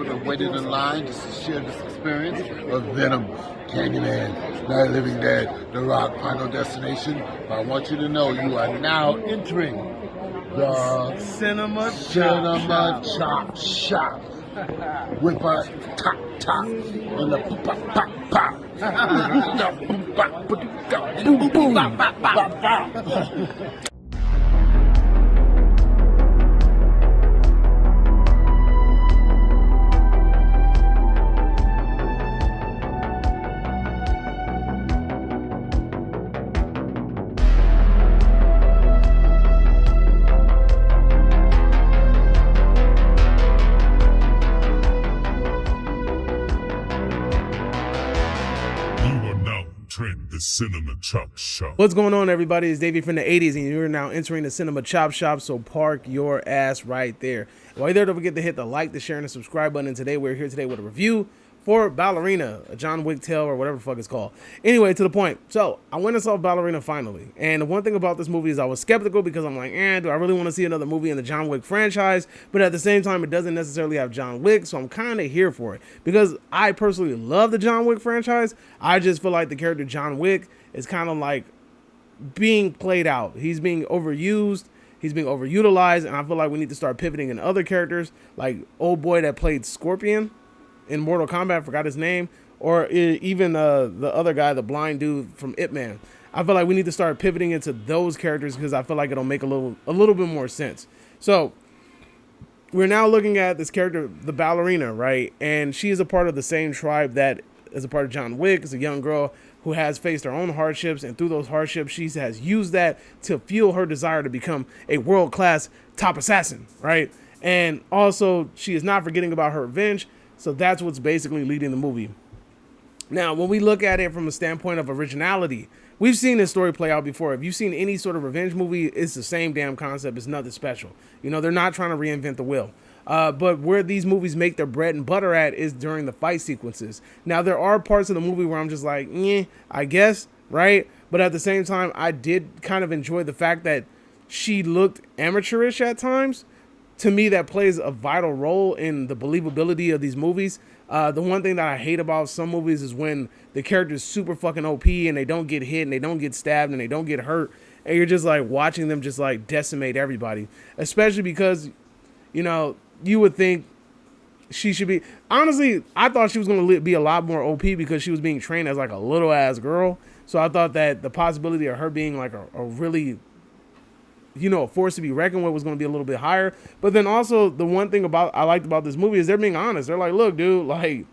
people that waited in line just to share this experience of Venom, Candyman, Night of the Living Dead, The Rock, Final Destination. But I want you to know you are now entering the Cinema Chop Shop. With a top and a pop. Boom, boom, bop. Cinema Chop Shop. What's going on, everybody? It's Davey from the 80s, and you're now entering the Cinema Chop Shop, so park your ass right there. While you're there, don't forget to hit the like, the share, and the subscribe button. And today, we're here today with a review for Ballerina, a John Wick tale, or whatever the fuck it's called. Anyway, to the point. So, I went and saw Ballerina finally. And the one thing about this movie is I was skeptical because I'm like, do I really want to see another movie in the John Wick franchise? But at the same time, it doesn't necessarily have John Wick, so I'm kind of here for it. Because I personally love the John Wick franchise. I just feel like the character John Wick is kind of like being played out. He's being overused. He's being overutilized. And I feel like we need to start pivoting in other characters. Like old boy that played Scorpion in Mortal Kombat, I forgot his name, or even the other guy, the blind dude from Ip Man. I feel like we need to start pivoting into those characters because I feel like it'll make a little bit more sense. So we're now looking at this character, the Ballerina, right? And she is a part of the same tribe that is a part of John Wick. It's a young girl who has faced her own hardships, and through those hardships, she has used that to fuel her desire to become a world-class top assassin, right? And also, she is not forgetting about her revenge. So that's what's basically leading the movie. Now, when we look at it from a standpoint of originality, we've seen this story play out before. If you've seen any sort of revenge movie, it's the same damn concept. It's nothing special. You know, they're not trying to reinvent the wheel. But where these movies make their bread and butter at is during the fight sequences. Now, there are parts of the movie where I'm just like, I guess, right? But at the same time, I did kind of enjoy the fact that she looked amateurish at times. To me, that plays a vital role in the believability of these movies. The one thing that I hate about some movies is when the character is super fucking OP and they don't get hit and they don't get stabbed and they don't get hurt. And you're just like watching them just like decimate everybody. Especially because, you know, you would think she should be... Honestly, I thought she was going to be a lot more OP because she was being trained as like a little ass girl. So I thought that the possibility of her being like a really... a force to be reckoned with was going to be a little bit higher. But then also the one thing I liked about this movie is they're being honest. They're like, look, dude, like,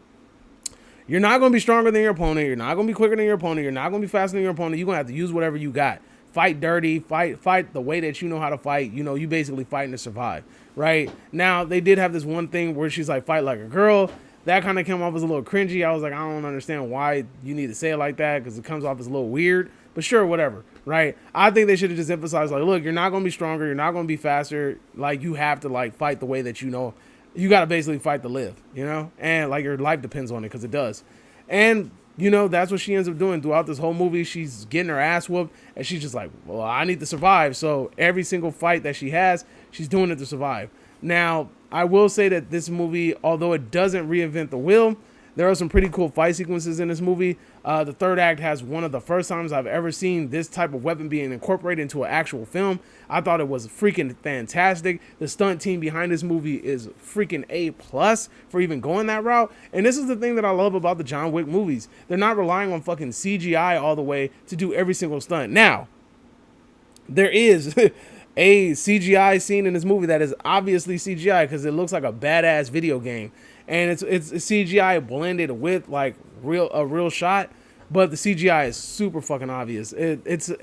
you're not going to be stronger than your opponent. You're not going to be quicker than your opponent. You're not going to be faster than your opponent. You're going to have to use whatever you got. Fight dirty, fight the way that you know how to fight. You know, you basically fighting to survive, right? Now, they did have this one thing where she's like, fight like a girl. That kind of came off as a little cringy. I was like, I don't understand why you need to say it like that because it comes off as a little weird. But sure, whatever, right? I think they should have just emphasized, like, look, you're not going to be stronger. You're not going to be faster. Like, you have to, like, fight the way that you know. You got to basically fight to live, you know? And, like, your life depends on it because it does. And, you know, that's what she ends up doing throughout this whole movie. She's getting her ass whooped, and she's just like, well, I need to survive. So every single fight that she has, she's doing it to survive. Now, I will say that this movie, although it doesn't reinvent the wheel, there are some pretty cool fight sequences in this movie. The third act has one of the first times I've ever seen this type of weapon being incorporated into an actual film. I thought it was freaking fantastic. The stunt team behind this movie is freaking A+ for even going that route. And this is the thing that I love about the John Wick movies. They're not relying on fucking CGI all the way to do every single stunt. Now, there is a CGI scene in this movie that is obviously CGI because it looks like a badass video game. And it's CGI blended with like a real shot, but the CGI is super fucking obvious. If you're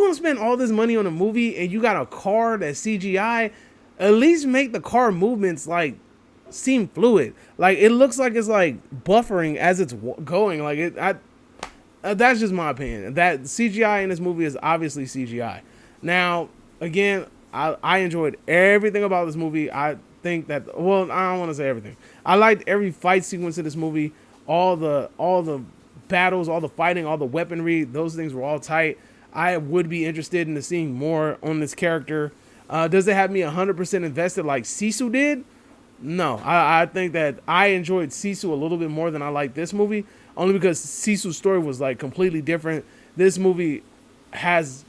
gonna spend all this money on a movie and you got a car that's CGI, at least make the car movements like seem fluid. Like it looks like it's like buffering as it's going. Like that's just my opinion. That CGI in this movie is obviously CGI. Now, again, I enjoyed everything about this movie. I think that, well, I don't want to say everything. I liked every fight sequence in this movie, all the battles, all the fighting, all the weaponry. Those things were all tight. I would be interested in seeing more on this character. Does it have me 100% invested like Sisu did? No, I think that I enjoyed Sisu a little bit more than I liked this movie, only because Sisu's story was like completely different. This movie has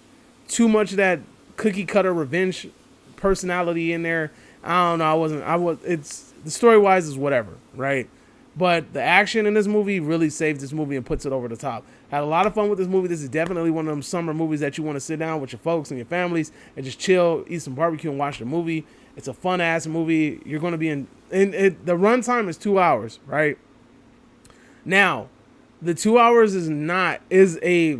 too much of that cookie cutter revenge personality in there. I don't know. It's the story wise is whatever, right? But the action in this movie really saves this movie and puts it over the top. Had a lot of fun with this movie. This is definitely one of them summer movies that you want to sit down with your folks and your families and just chill, eat some barbecue, and watch the movie. It's a fun ass movie. You're going to be the runtime is 2 hours, right? Now, the 2 hours is a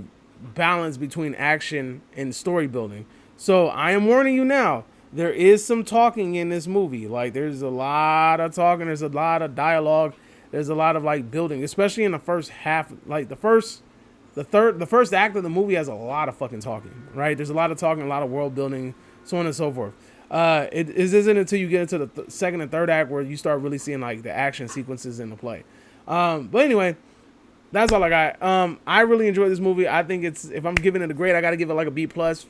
balance between action and story building. So I am warning you now. There is some talking in this movie. Like, there's a lot of talking. There's a lot of dialogue. There's a lot of like building, especially in the first half. Like the first act of the movie has a lot of fucking talking, right? There's a lot of talking, a lot of world building, so on and so forth. It isn't until you get into the second and third act where you start really seeing like the action sequences in the play. But anyway, that's all I got. I really enjoyed this movie. I think if I'm giving it a grade, I got to give it like a B plus,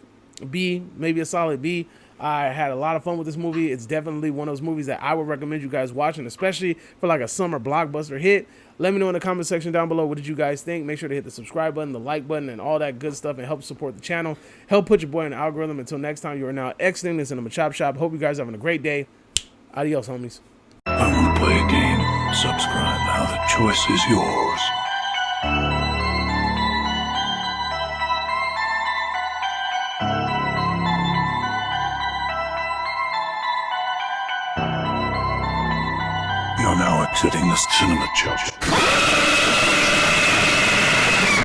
B, maybe a solid B. I had a lot of fun with this movie. It's definitely one of those movies that I would recommend you guys watching, especially for like a summer blockbuster hit. Let me know in the comment section down below, what did you guys think? Make sure to hit the subscribe button, the like button, and all that good stuff, and help support the channel. Help put your boy in the algorithm. Until next time, you are now exiting the Cinema Chop Shop. Hope you guys are having a great day. Adios, homies. I want to play a game. Subscribe now. The choice is yours. You're now exiting the Cinema Chop Shop.